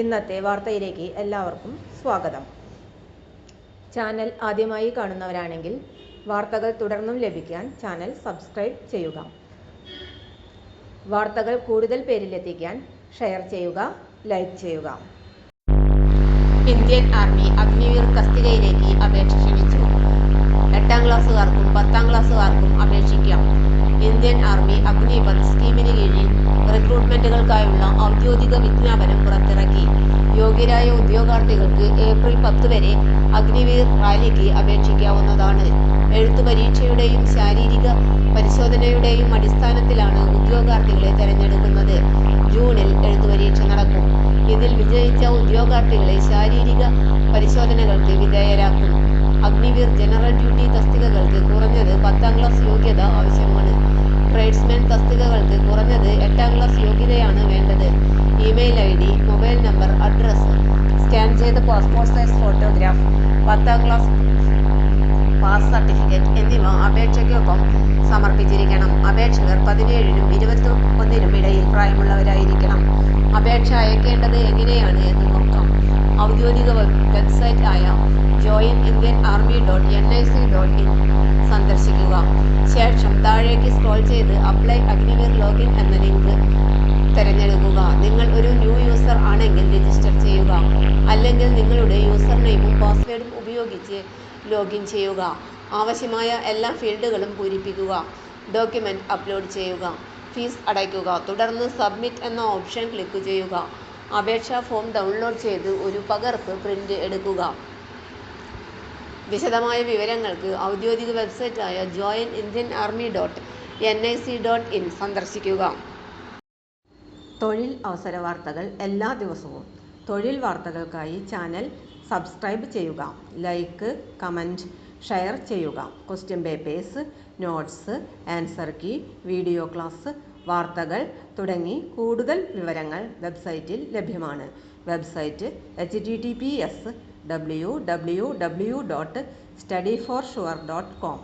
ഇന്നത്തെ വാർത്തയിലേക്ക് എല്ലാവർക്കും സ്വാഗതം. ചാനൽ ആദ്യമായി കാണുന്നവരാണെങ്കിൽ വാർത്തകൾ തുടർന്നും ലഭിക്കാൻ ചാനൽ സബ്സ്ക്രൈബ് ചെയ്യുക. വാർത്തകൾ കൂടുതൽ പേരിലെത്തിക്കാൻ ഷെയർ ചെയ്യുക, ലൈക്ക് ചെയ്യുക. ഇന്ത്യൻ ആർമി അഗ്നിവീർ തസ്തികയിലേക്ക് അപേക്ഷ ക്ഷണിച്ചു. 8ാം ക്ലാസ്സുകാർക്കും 10ാം ക്ലാസ്സുകാർക്കും അപേക്ഷിക്കാം. ഇന്ത്യൻ ആർമി അഗ്നിപഥ് സ്കീമിന് കീഴിൽ റിക്രൂട്ട്മെന്റുകൾക്കായുള്ള ഔദ്യോഗിക വിജ്ഞാപനം പുറത്തിറക്കി. യോഗ്യരായ ഉദ്യോഗാർത്ഥികൾക്ക് ഏപ്രിൽ 10 വരെ അഗ്നിവീർ റാലിക്ക് അപേക്ഷിക്കാവുന്നതാണ്. എഴുത്തു പരീക്ഷയുടെയും ശാരീരിക പരിശോധനയുടെയും അടിസ്ഥാനത്തിലാണ് ഉദ്യോഗാർത്ഥികളെ തെരഞ്ഞെടുക്കുന്നത്. ജൂണിൽ എഴുത്തു പരീക്ഷ നടക്കും. ഇതിൽ വിജയിച്ച ഉദ്യോഗാർത്ഥികളെ ശാരീരിക പരിശോധനകൾക്ക് വിധേയരാക്കും. അഗ്നിവീർ ജനറൽ ഡ്യൂട്ടി തസ്തികകൾക്ക് കുറഞ്ഞത് 10ാം ക്ലാസ് യോഗ്യത ആവശ്യമാണ്. ട്രേഡ്സ്മാൻ തസ്തികകൾക്ക് കുറഞ്ഞത് 8ാം ക്ലാസ് യോഗ്യതയാണ് വേണ്ടത്. Email ID, mobile number, address, scan ചെയ്ത പാസ്പോർട്ട് സൈസ് ഫോട്ടോഗ്രാഫ്, 10ാം ക്ലാസ് പാസ് സർട്ടിഫിക്കറ്റ് എന്നിവ അപേക്ഷയ്ക്കൊപ്പം സമർപ്പിച്ചിരിക്കണം. അപേക്ഷകർ 17നും 21നും ഇടയിൽ പ്രായമുള്ളവരായിരിക്കണം. അപേക്ഷ അയക്കേണ്ടത് എങ്ങനെയാണ് എന്ന് നോക്കാം. ഔദ്യോഗിക വെബ്സൈറ്റ് ആയ joinindianarmy.nic.in സന്ദർശിക്കുക. ശേഷം താഴേക്ക് സ്ക്രോൾ ചെയ്ത് അപ്ലൈ അഗ്നിവീർ ലോഗിൻ എന്ന ലിങ്ക് തിരഞ്ഞെടുക്കുക. നിങ്ങൾ ഒരു ന്യൂ യൂസർ ആണെങ്കിൽ രജിസ്റ്റർ ചെയ്യുക. അല്ലെങ്കിൽ നിങ്ങളുടെ യൂസർ നെയിമും പാസ്വേഡും ഉപയോഗിച്ച് ലോഗിൻ ചെയ്യുക. ആവശ്യമായ എല്ലാ ഫീൽഡുകളും പൂരിപ്പിക്കുക. ഡോക്യുമെന്റ് അപ്ലോഡ് ചെയ്യുക. ഫീസ് അടയ്ക്കുക. തുടർന്ന് സബ്മിറ്റ് എന്ന ഓപ്ഷൻ ക്ലിക്ക് ചെയ്യുക. അപേക്ഷാ ഫോം ഡൗൺലോഡ് ചെയ്ത് ഒരു പകർപ്പ് പ്രിന്റ് എടുക്കുക. വിശദമായ വിവരങ്ങൾക്ക് ഔദ്യോഗിക വെബ്സൈറ്റായ joinindianarmy.nic.in സന്ദർശിക്കുക. തൊഴിൽ അവസര വാർത്തകൾ എല്ലാ ദിവസവും. തൊഴിൽ വാർത്തകൾക്കായി ചാനൽ സബ്സ്ക്രൈബ് ചെയ്യുക. ലൈക്ക്, കമൻറ്റ്, ഷെയർ ചെയ്യുക. Question papers, notes, answer key, video class, വാർത്തകൾ തുടങ്ങി കൂടുതൽ വിവരങ്ങൾ വെബ്സൈറ്റിൽ ലഭ്യമാണ്. Website https://www.studyforsure.com